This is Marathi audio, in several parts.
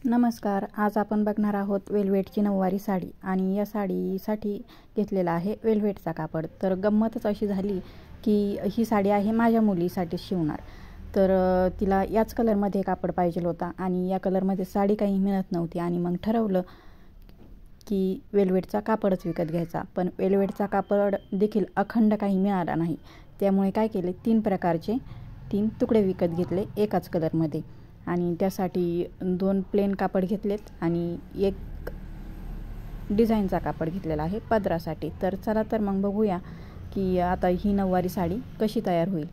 नमस्कार. आज आपण बघणार आहोत वेल्वेटची नऊवारी साडी आणि या साडीसाठी घेतलेला आहे वेल्वेटचा कापड. तर गंमतच अशी झाली की ही साडी आहे माझ्या मुलीसाठी शिवणार. तर तिला याच कलरमध्ये कापड पाहिजे होता आणि या कलरमध्ये साडी काही मिळत नव्हती आणि मग ठरवलं की वेल्वेटचा कापडच विकत घ्यायचा. पण वेल्वेटचा कापड देखील अखंड काही मिळाला नाही. त्यामुळे काय केले, 3 प्रकारचे 3 तुकडे विकत घेतले एकाच कलरमध्ये आणि त्यासाठी 2 प्लेन कापड घेतलेत आणि एक डिझाईनचा कापड घेतलेला आहे पदरासाठी. तर चला तर मग बघूया की आता ही नऊवारी साडी कशी तयार होईल.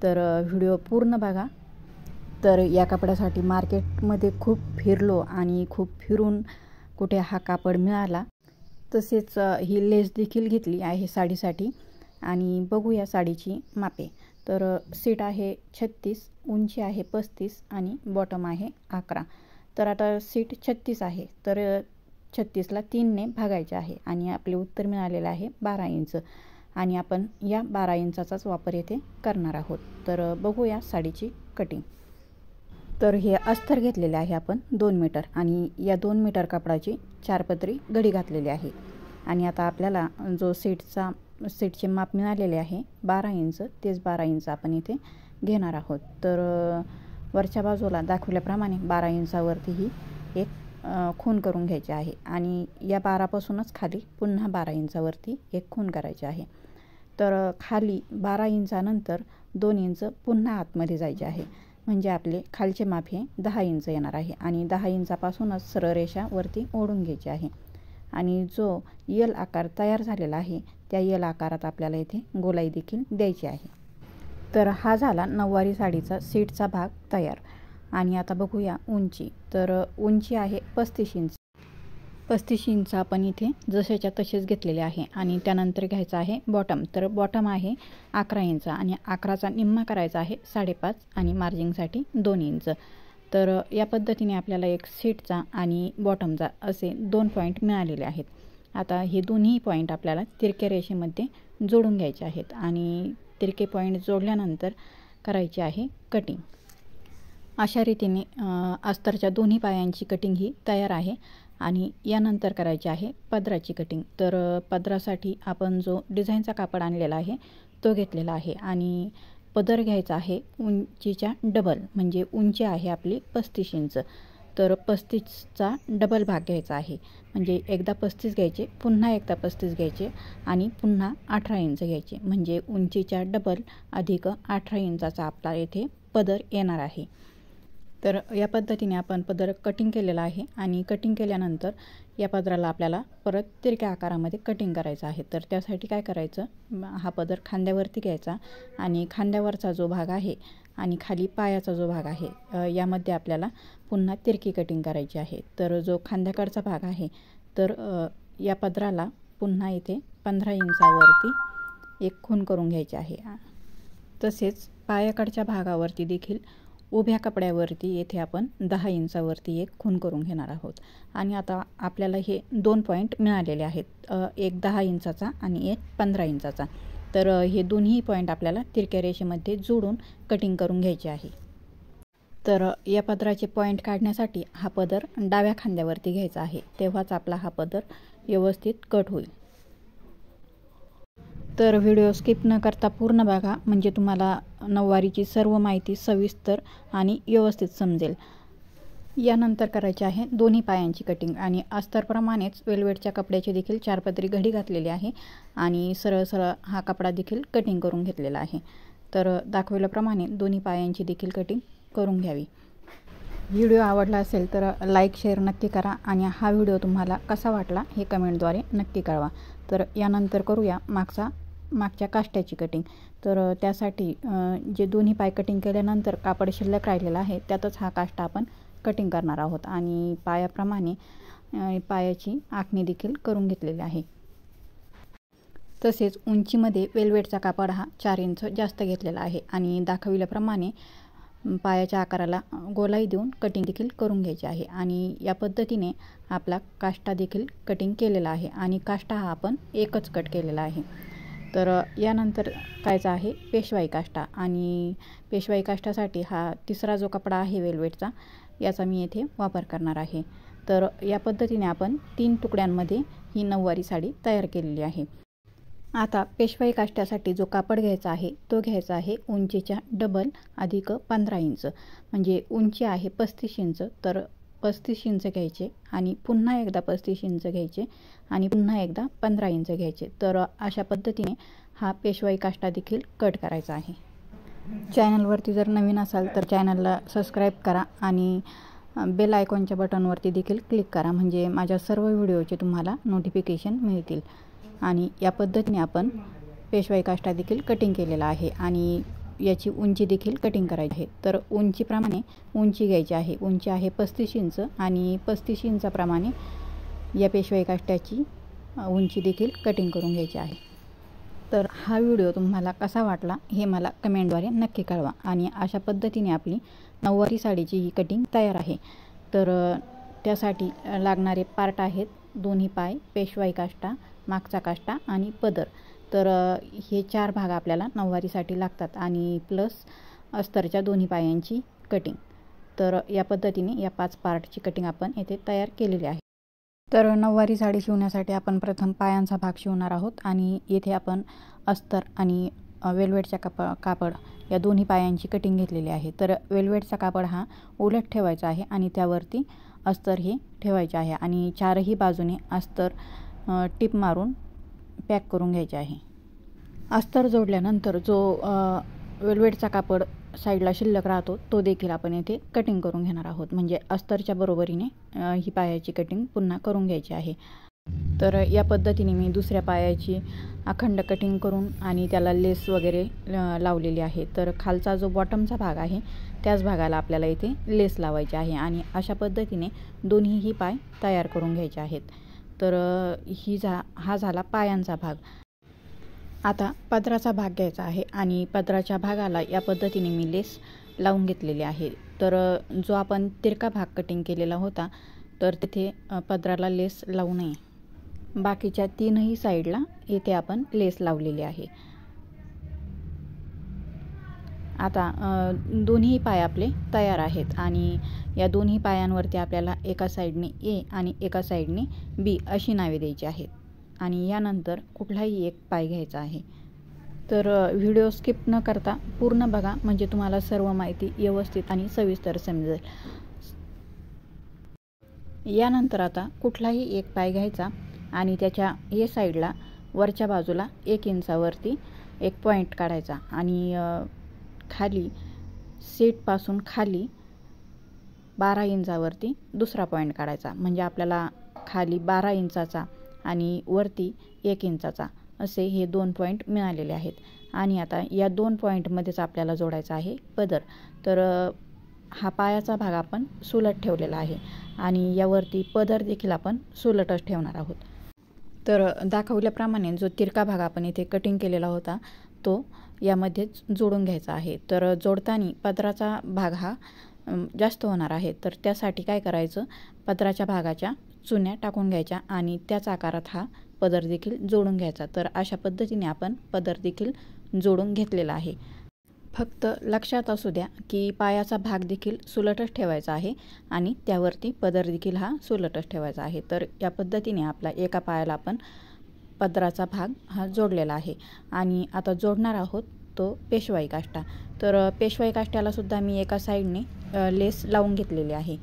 तर व्हिडिओ पूर्ण बघा. तर या कापडासाठी मार्केटमध्ये खूप फिरलो आणि खूप फिरून कुठे हा कापड मिळाला. तसेच ही लेस देखील घेतली आहे साडीसाठी आणि बघूया साडीची मापे. तर सीट आहे 36, उंची आहे 35 आणि बॉटम आहे 11. तर आता सीट 36 आहे. तर 36ला 3ने भागायचे आहे आणि आपले उत्तर मिळालेलं आहे 12 इंच आणि आपण या 12 इंचाचाच वापर येथे करणार आहोत. तर बघूया साडीची कटिंग. तर हे अस्तर घेतलेले आहे आपण 2 मीटर आणि या 2 मीटर कापडाची 4 पदरी घडी घातलेली आहे आणि आता आपल्याला जो सीटचे माप मिळालेले आहे 12 इंच, तेच 12 इंच आपण इथे घेणार आहोत. तर वरच्या बाजूला दाखवल्याप्रमाणे 12 इंचावरती ही एक खूण करून घ्यायची आहे आणि या 12पासूनच खाली पुन्हा 12 इंचावरती एक खूण करायची आहे. तर खाली 12 इंचानंतर 2 इंच पुन्हा आतमध्ये जायचे आहे. म्हणजे आपले खालचे माप हे 10 इंच येणार आहे आणि 10 इंचापासूनच सरळ रेषा वरती ओढून घ्यायची आहे आणि जो यल आकार तयार झालेला आहे त्या यल आकारात आपल्याला इथे गोलाई देखील द्यायची आहे. तर हा झाला नऊवारी साडीचा सीटचा भाग तयार आणि आता बघूया उंची. तर उंची आहे 35 इंच. 35 इंच आपण इथे जसेच्या तसेच घेतलेले आहे आणि त्यानंतर घ्यायचा आहे बॉटम. तर बॉटम आहे 11 इंच आणि 11चा निम्मा करायचा आहे 5.5 आणि मार्जिंगसाठी 2 इंच. तर या पद्धतीने आपल्याला एक सीटचा आणि बॉटमचा असे 2 पॉईंट मिळालेले आहेत. आता हे दोन्ही पॉईंट आपल्याला तिरक्या रेषेमध्ये जोडून घ्यायचे आहेत आणि तिरके पॉईंट जोडल्यानंतर करायची आहे कटिंग. अशा रीतीने अस्तरच्या दोन्ही पायांची कटिंग ही तयार आहे आणि यानंतर करायची आहे पदराची कटिंग. तर पदरासाठी आपण जो डिझाईनचा कापड आणलेला आहे तो घेतलेला आहे आणि पदर घ्यायचा आहे उंचीच्या डबल. म्हणजे उंची आहे आपली 35 इंच. तर 35चा डबल भाग घ्यायचा आहे. म्हणजे एकदा 35 घ्यायचे, पुन्हा एकदा 35 घ्यायचे आणि पुन्हा 18 इंच घ्यायचे. म्हणजे उंचीच्या डबल अधिक 18 इंचाचा आपला येथे पदर येणार आहे. तर या पद्धतीने आपण पदर कटिंग केलेला आहे आणि कटिंग केल्यानंतर या पदराला आपल्याला परत तिरक्या आकारामध्ये कटिंग करायचं आहे. तर त्यासाठी काय करायचं, हा पदर खांद्यावरती घ्यायचा आणि खांद्यावरचा जो भाग आहे आणि खाली पायाचा जो भाग आहे यामध्ये आपल्याला पुन्हा तिरकी कटिंग करायची आहे. तर जो खांद्याकडचा भाग आहे तर या पदराला पुन्हा इथे 15 इंचावरती एक खूण करून घ्यायची आहे. तसेच पायाकडच्या भागावरती देखील उभ्या कपड्यावरती येथे आपण 10 इंचावरती एक खूण करून घेणार आहोत. आणि आता आपल्याला हे 2 पॉईंट मिळालेले आहेत, एक 10 इंचाचा आणि एक 15 इंचाचा. तर हे दोन्ही पॉईंट आपल्याला तिरक्या रेषेमध्ये जोडून कटिंग करून घ्यायचे आहे. तर या पदराचे पॉईंट काढण्यासाठी हा पदर डाव्या खांद्यावरती घ्यायचा आहे, तेव्हाच आपला हा पदर व्यवस्थित कट होईल. तर व्हिडिओ स्किप न करता पूर्ण बघा, म्हणजे तुम्हाला नऊवारीची सर्व माहिती सविस्तर आणि व्यवस्थित समजेल. यानंतर करायची आहे दोन्ही पायांची कटिंग आणि अस्तरप्रमाणेच वेल्वेटच्या कपड्याची देखील 4 पदरी घडी घातलेली आहे आणि सरळ सरळ हा कपडा देखील कटिंग करून घेतलेला आहे. तर दाखवल्याप्रमाणे दोन्ही पायांची देखील कटिंग करून घ्यावी. व्हिडिओ आवडला असेल तर लाईक शेअर नक्की करा आणि हा व्हिडिओ तुम्हाला कसा वाटला हे कमेंटद्वारे नक्की कळवा. तर यानंतर करूया मागच्या काष्ट्याची कटिंग. तर त्यासाठी जे दोन्ही पाय कटिंग केल्यानंतर कापड शिल्लक राहिलेला आहे त्यातच हा काष्टा आपण कटिंग करणार आहोत आणि पायाप्रमाणे पायाची आखणी देखील करून घेतलेली आहे. तसेच उंचीमध्ये वेल्वेटचा कापड हा 4 इंच जास्त घेतलेला आहे आणि दाखविल्याप्रमाणे पायाच्या आकाराला गोलाई देऊन कटिंग देखील करून घ्यायची आहे आणि या पद्धतीने आपला काष्टा देखील कटिंग केलेला आहे आणि काष्टा हा आपण एकच कट केलेला आहे. तर यानंतर करायचा आहे पेशवाई काष्टा आणि पेशवाई काष्टासाठी हा तिसरा जो कपडा आहे वेल्वेटचा याचा मी येथे वापर करणार आहे। तर या पद्धतीने आपण 3 तुकड्यांमध्ये ही नऊवारी साडी तयार केलेली आहे। आता पेशवाई काष्ट्यासाठी जो कापड घ्यायचा आहे तो घ्यायचा आहे उंचीच्या डबल अधिक 15 इंच, म्हणजे उंची आहे 35 इंच, तर 35 इंच घ्यायचे आणि पुन्हा एकदा 35 इंच घ्यायचे आणि पुन्हा एकदा 15 इंच घ्यायचे। तर अशा पद्धतीने हा पेशवाई काष्टा देखील कट करायचा आहे। चॅनलवरती जर नवीन असाल तर चॅनलला सबस्क्राईब करा आणि बेल आयकॉनच्या बटनवरती देखील क्लिक करा, म्हणजे माझ्या सर्व व्हिडिओचे तुम्हाला नोटिफिकेशन मिळतील। आणि या पद्धतीने आपण पेशवाई काष्टा देखील कटिंग केलेला आहे आणि याची उंची देखील कटिंग करायची आहे। तर उंचीप्रमाणे उंची घ्यायची आहे। उंची आहे 35 इंच आणि 35 इंचाप्रमाणे या पेशवाई काष्ट्याची उंची देखील कटिंग करून घ्यायची आहे। तर हा व्हिडिओ तुम्हाला कसा वाटला हे मला कमेंटद्वारे नक्की कळवा। आणि अशा पद्धतीने आपली नऊवारी साडीची ही कटिंग तयार आहे। तर त्यासाठी लागणारे पार्ट आहेत दोन्ही पाय, पेशवाई काष्टा, मागचा काष्टा आणि पदर। तर हे 4 भाग आपल्याला नऊवारीसाठी लागतात आणि प्लस अस्तरच्या दोन्ही पायांची कटिंग। तर या पद्धतीने या 5 पार्टची कटिंग आपण येथे तयार केलेली आहे। तर नऊवारी साडी शिवण्यासाठी आपण प्रथम पायांचा भाग शिवणार आहोत आणि येथे आपण अस्तर आणि वेल्वेटचा कापड या दोन्ही पायांची कटिंग घेतलेली आहे। तर वेल्वेटचा कापड हा उलट ठेवायचा आहे आणि त्यावरती अस्तर हे ठेवायचे आहे आणि 4ही बाजूने अस्तर टिप मारून पॅक करून घ्यायचे आहे। अस्तर जोडल्यानंतर जो वेल्वेटचा कापड साईडला शिल्लक राहतो तो देखील आपण येथे कटिंग करून घेणार आहोत, म्हणजे अस्तरच्या बरोबरीने ही पायाची कटिंग पुन्हा करून घ्यायची आहे। तर या पद्धतीने मी दुसऱ्या पायाची अखंड कटिंग करून आणि त्याला लेस वगैरे लावलेली आहे। तर खालचा जो बॉटमचा भाग आहे त्याच भागाला आपल्याला इथे लेस लावायची आहे आणि अशा पद्धतीने दोन्हीही पाय तयार करून घ्यायचे आहेत। तर हा झाला पायांचा भाग। आता पदराचा भाग घ्यायचा आहे आणि पदराच्या भागाला या पद्धतीने मी लेस लावून घेतलेली आहे। तर जो आपण तिरका भाग कटिंग केलेला होता तर तिथे पदराला लेस लावू नये, बाकीच्या 3ही साईडला येथे आपण लेस लावलेली आहे। आता दोन्ही पाय आपले तयार आहेत आणि या दोन्ही पायांवरती आपल्याला एका साईडने ए आणि एका साईडने बी अशी नावे द्यायची आहेत आणि यानंतर कुठलाही एक पाय घ्यायचा आहे। तर व्हिडिओ स्किप न करता पूर्ण बघा, म्हणजे तुम्हाला सर्व माहिती व्यवस्थित आणि सविस्तर समजेल। यानंतर आता कुठलाही एक पाय घ्यायचा आणि त्याच्या ए साईडला वरच्या बाजूला 1 इंचावरती एक पॉईंट काढायचा आणि खाली सीटपासून खाली 12 इंचावरती दुसरा पॉईंट काढायचा, म्हणजे आपल्याला खाली 12 इंचाचा आणि वरती 1 इंचाचा असे हे 2 पॉईंट मिळालेले आहेत। आणि आता या 2 पॉईंटमध्येच आपल्याला जोडायचा आहे पदर। तर हा पायाचा भाग आपण सुलट ठेवलेला आहे आणि यावरती पदर देखील आपण सुलटच ठेवणार आहोत। तर दाखवल्याप्रमाणे जो तिरका भाग आपण इथे कटिंग केलेला होता तो यामध्येच जोडून घ्यायचा आहे। तर जोडताना पदराचा भाग हा जास्त होणार आहे, तर त्यासाठी काय करायचं, पदराच्या भागाच्या चुन्या टाकून घ्यायच्या आणि त्याच आकारात हा पदर देखील जोडून घ्यायचा। तर अशा पद्धतीने आपण पदर देखील जोडून घेतलेला आहे। फक्त लक्षात असू द्या की पायाचा भाग देखील सुलटच ठेवायचा आहे आणि त्यावरती पदर देखील हा सुलटच ठेवायचा आहे। तर या पद्धतीने आपला एका पायाला आपण पदराचा भाग हा जोडलेला आहे आणि आता जोडणार आहोत तो पेशवाई काष्टा। तर पेशवाई काष्ट्याला सुद्धा मी एका साईडने लेस लावून घेतलेली आहे।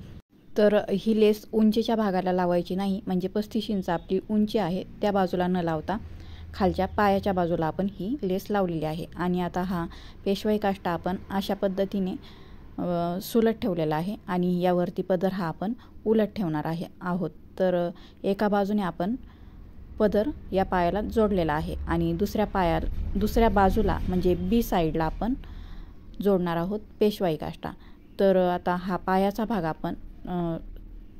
तर ही लेस उंचीच्या भागाला लावायची नाही, म्हणजे 35 इंच आपली उंची आहे त्या बाजूला न लावता खालच्या पायाच्या बाजूला आपण ही लेस लावलेली आहे। आणि आता हा पेशवाई काष्टा आपण अशा पद्धतीने सुलट ठेवलेला आहे आणि यावरती पदर हा आपण उलट ठेवणार आहोत। तर एका बाजूने आपण पदर या पायाला जोडलेला आहे आणि दुसऱ्या बाजूला म्हणजे बी साईडला आपण जोडणार आहोत पेशवाई काष्टा। तर आता हा पायाचा भाग आपण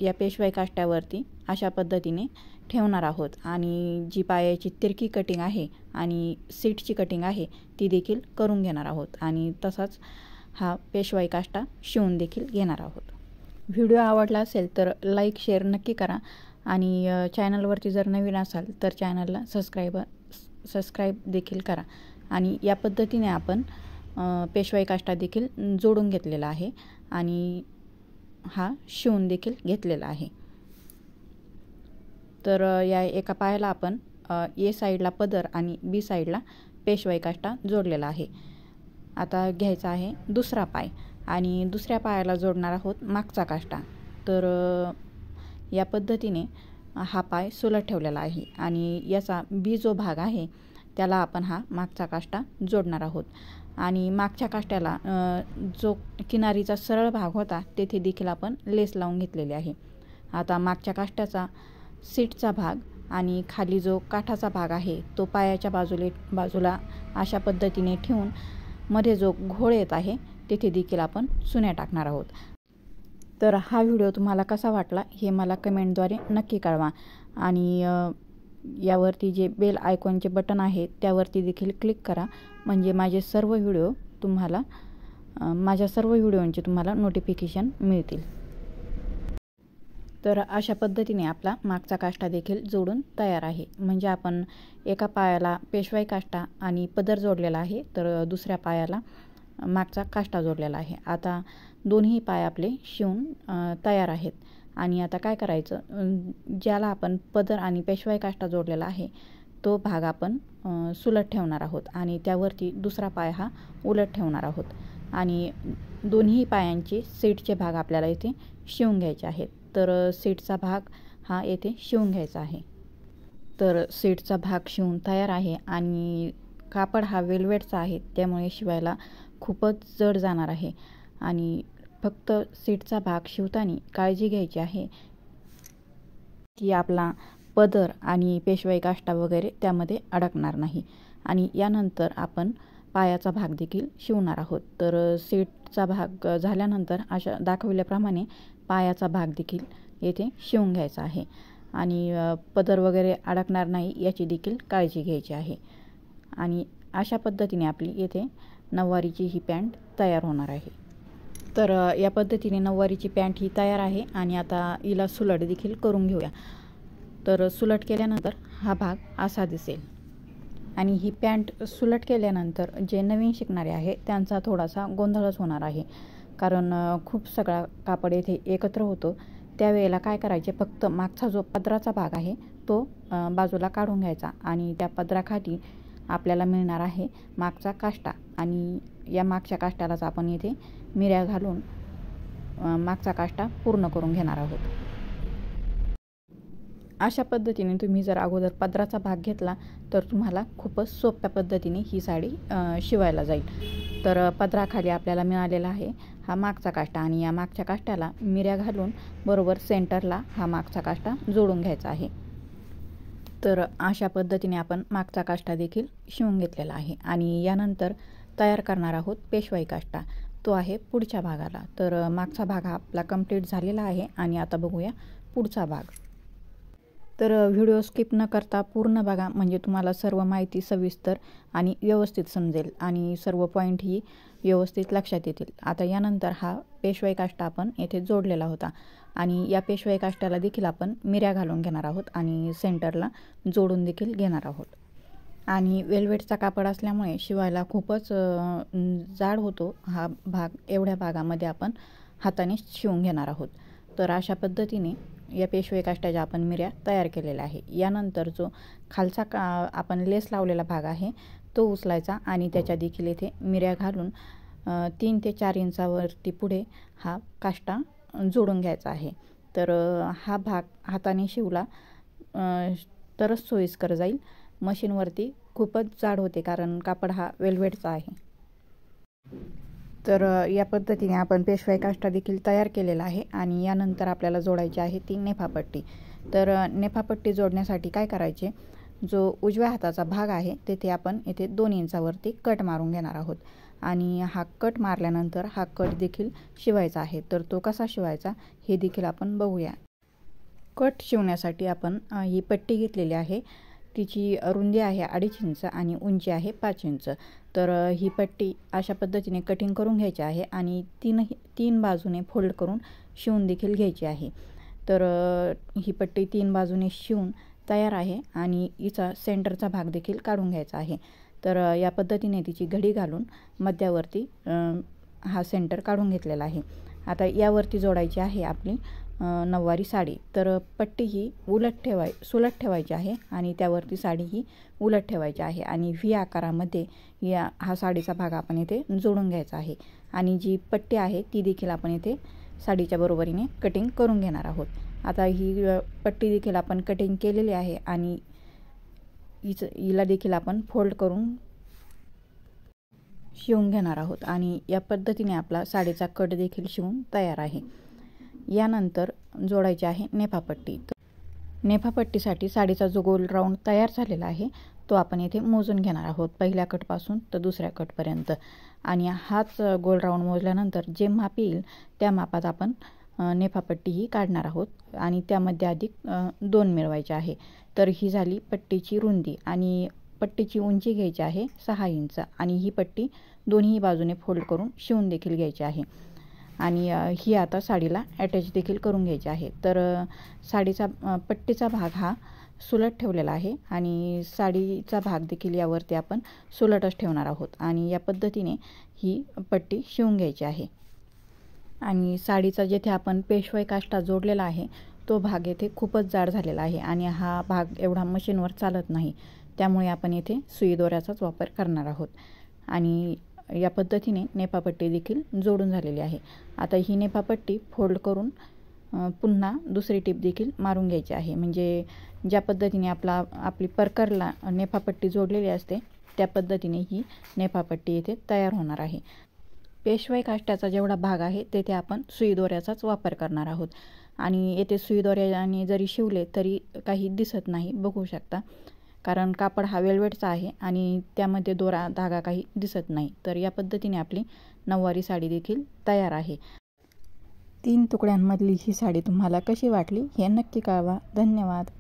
या पेशवाई काष्ट्यावरती अशा पद्धतीने ठेवणार आहोत आणि जी पायाची तिरकी कटिंग आहे आणि सीटची कटिंग आहे ती देखील करून घेणार आहोत आणि तसाच हा पेशवाई काष्टा शिवून देखील घेणार आहोत। व्हिडिओ आवडला असेल तर लाईक शेअर नक्की करा आणि चॅनलवरती जर नवीन असाल तर चॅनलला सबस्क्राईब देखील करा। आणि या पद्धतीने आपण पेशवाई काष्टा देखील जोडून घेतलेला आहे आणि हा शिवून देखील घेतलेला आहे। तर या एका पायाला आपण ए साईडला पदर आणि बी साईडला पेशवाई काष्टा जोडलेला आहे। आता घ्यायचा आहे दुसरा पाय आणि दुसऱ्या पायाला जोडणार आहोत मागचा काष्टा। तर या पद्धतीने हा पाय सुलट ठेवलेला आहे आणि याचा बी जो भाग आहे त्याला आपण हा मागचा काष्टा जोडणार आहोत। आणि मागच्या काष्ट्याला जो किनारीचा सरळ भाग होता तेथे देखील आपण लेस लावून घेतलेली आहे। आता मागच्या काष्ट्याचा सीटचा भाग आणि खाली जो काठाचा भाग आहे तो पायाच्या बाजूला अशा पद्धतीने ठेवून मध्ये जो घोळ येत आहे तेथे देखील आपण सुन्या टाकणार आहोत। तर हा व्हिडिओ तुम्हाला कसा वाटला हे मला कमेंटद्वारे नक्की कळवा आणि यावरती जे बेल आयकॉनचे बटन आहे त्यावरती देखील क्लिक करा, म्हणजे माझ्या सर्व व्हिडिओंचे तुम्हाला नोटिफिकेशन मिळतील। तर अशा पद्धतीने आपला मागचा काष्टा देखील जोडून तयार आहे। म्हणजे आपण एका पायाला पेशवाई काष्टा आणि पदर जोडलेला आहे, तर दुसऱ्या पायाला मागचा काष्टा जोडलेला आहे। आता दोन्ही पाय आपले शिवून तयार आहेत आणि आता काय करायचं, ज्याला आपण पदर आणि पेशवाई काष्टा जोडलेला आहे तो भाग आपण सुलट ठेवणार आहोत आणि त्यावरती दुसरा पाय हा उलट ठेवणार आहोत आणि दोन्ही पायांचे सीटचे भाग आपल्याला इथे शिवून घ्यायचे आहेत। तर सीटचा भाग हा येथे शिवून घ्यायचा आहे। तर सीटचा भाग शिवून तयार आहे आणि कापड हा वेलवेटचा आहे, त्यामुळे शिवायला खूपच जड जाणार आहे आणि फक्त सीटचा भाग शिवताना काळजी घ्यायची आहे की आपला पदर आणि पेशवाई काष्टा वगैरे त्यामध्ये अडकणार नाही। आणि यानंतर आपण पायाचा भाग देखील शिवणार आहोत। तर सीटचा भाग झाल्यानंतर अशा दाखविल्याप्रमाणे पायाचा भाग देखील येथे शिवून घ्यायचा आहे आणि पदर वगैरे अडकणार नाही याची देखील काळजी घ्यायची आहे। आणि अशा पद्धतीने आपली येथे नऊवारीची ही पॅन्ट तयार होणार आहे। तर या पद्धतीने नऊवारीची पॅन्ट ही तयार आहे आणि आता हिला सुलट देखील करून घेऊया। तर सुलट केल्यानंतर हा भाग असा दिसेल आणि ही पॅन्ट सुलट केल्यानंतर जे नवीन शिकणारे आहे त्यांचा थोडासा गोंधळच होणार आहे, कारण खूप सगळा कापड येथे एकत्र होतो। त्यावेळेला काय करायचे, फक्त मागचा जो पदराचा भाग आहे तो बाजूला काढून घ्यायचा आणि त्या पदराखाली आपल्याला मिळणार आहे मागचा काष्टा आणि या मागच्या काष्ट्यालाच आपण इथे मिऱ्या घालून मागचा काष्टा पूर्ण करून घेणार आहोत। अशा पद्धतीने तुम्ही जर अगोदर पदराचा भाग घेतला तर तुम्हाला खूपच सोप्या पद्धतीने ही साडी शिवायला जाईल। तर पदराखाली आपल्याला मिळालेला आहे हा मागचा काष्टा आणि या मागच्या काष्ट्याला मिऱ्या घालून बरोबर सेंटरला हा मागचा काष्टा जोडून घ्यायचा आहे। तर अशा पद्धतीने आपण मागचा काष्टा देखील शिवून घेतलेला आहे आणि यानंतर तयार करणार आहोत पेशवाई काष्टा, तो आहे पुढच्या भागाला। तर मागचा भाग हा आपला कंप्लीट झालेला आहे आणि आता बघूया पुढचा भाग। तर व्हिडिओ स्किप न करता पूर्ण बघा, म्हणजे तुम्हाला सर्व माहिती सविस्तर आणि व्यवस्थित समजेल आणि सर्व पॉईंट ही व्यवस्थित लक्षात येतील। आता यानंतर हा पेशवाई काष्टा आपण येथे जोडलेला होता आणि या पेशवाई काष्ट्याला देखील आपण मिऱ्या घालून घेणार आहोत आणि सेंटरला जोडून देखील घेणार आहोत। आणि वेलवेटचा कापड असल्यामुळे शिवायला खूपच जाड होतो हा भाग, एवढ्या भागामध्ये आपण हाताने शिवून घेणार आहोत। तर अशा पद्धतीने या पेशवाई काष्ट्याच्या आपण मिऱ्या तयार केलेल्या आहे। यानंतर जो खालचा आपण लेस लावलेला भाग आहे तो उचलायचा आणि त्याच्या देखील इथे मिऱ्या घालून 3 ते 4 इंचावरती पुढे हा काष्टा जोडून घ्यायचा आहे। तर हा भाग हाताने शिवला तरच सोयीस्कर जाईल, मशीनवरती खूपच जाड होते कारण कापड हा वेलवेटचा आहे। तर या पद्धतीने आपण पेशवाई काष्टा देखील तयार केलेला आहे आणि यानंतर आपल्याला जोडायची आहे ती नेफापट्टी। तर नेफापट्टी जोडण्यासाठी काय करायचे, जो उजव्या हाताचा भाग आहे तेथे आपण येथे 2 इंचावरती कट मारून घेणार आहोत आणि हा कट मारल्यानंतर हा कट देखील शिवायचा आहे। तर तो कसा शिवायचा हे देखील आपण बघूया। कट शिवण्यासाठी आपण ही पट्टी घेतलेली आहे, तिची रुंदी आहे 2.5 इंच आणि उंची आहे 5 इंच। तर ही पट्टी अशा पद्धतीने कटिंग करून घ्यायची आहे आणि तीन बाजूने फोल्ड करून शिवून देखील घ्यायची आहे। तर ही पट्टी 3 बाजूने शिवून तयार आहे आणि हिचा सेंटरचा भाग देखील काढून घ्यायचा आहे। तर या पद्धतीने तिची घडी घालून मध्यावरती हा सेंटर काढून घेतलेला आहे आता यावरती जोडायची आहे आपली नऊवारी साडी। तर पट्टी ही सुलट ठेवायची आहे आणि त्यावरती साडी ही उलट ठेवायची आहे आणि व्ही आकारामध्ये हा साडीचा भाग आपण इथे जोडून घ्यायचा आहे आणि जी पट्टी आहे ती देखील आपण इथे साडीच्या बरोबरीने कटिंग करून घेणार आहोत। आता ही पट्टी देखील आपण कटिंग केलेली आहे आणि हिला देखील आपण फोल्ड करून शिवून घेणार आहोत आणि या पद्धतीने आपला साडीचा कट देखील शिवून तयार आहे। यानंतर जोडायची आहे नेफापट्टी। नेफापट्टीसाठी साडीचा जो गोल राऊंड तयार झालेला आहे तो आपण येथे मोजून घेणार आहोत, पहिल्या कटपासून तर दुसऱ्या कटपर्यंत। आणि हाच गोल राऊंड मोजल्यानंतर जे माप येईल त्या मापात आपण नेफापट्टी ही काढणार आहोत आणि त्यामध्ये अधिक 2 मिळवायचे आहे। तर ही झाली पट्टीची रुंदी आणि पट्टीची उंची घ्यायची आहे 6 इंच आणि ही पट्टी दोन्ही बाजूने फोल्ड करून शिवून देखील घ्यायची आहे आणि ही आता साडीला अटॅच देखील करून घ्यायची आहे। तर साडीचा पट्टीचा भाग हा सुलट ठेवलेला आहे आणि साडीचा भाग देखील यावरती आपण सुलटच ठेवणार आहोत आणि या पद्धतीने ही पट्टी शिवून घ्यायची आहे। आणि साडीचा जेथे आपण पेशवाई काष्टा जोडलेला आहे तो भाग येथे खूपच जाड झालेला आहे आणि हा भाग एवढा मशीनवर चालत नाही, त्यामुळे आपण येथे सुई दोऱ्याचाच वापर करणार आहोत। आणि या पद्धतीने नेफापट्टी देखील जोडून झालेली आहे। आता ही नेफापट्टी फोल्ड करून पुन्हा दुसरी टिप देखील मारून घ्यायची आहे, म्हणजे ज्या पद्धतीने आपली परकरला नेफापट्टी जोडलेली असते त्या पद्धतीने ही नेफापट्टी येथे तयार होणार आहे। पेशवाई काष्ट्याचा जेवढा भाग आहे तेथे आपण सुई दोऱ्याचाच वापर करणार आहोत आणि येथे सुई दोऱ्याने जरी शिवले तरी काही दिसत नाही, बघू शकता, कारण कापड हा वेलवेटचा आहे आणि त्यामध्ये दोरा धागा काही दिसत नाही। तर या पद्धतीने आपली नऊवारी साडी देखील तयार आहे। 3 तुकड्यांमधली ही साडी तुम्हाला कशी वाटली हे नक्की कळवा। धन्यवाद।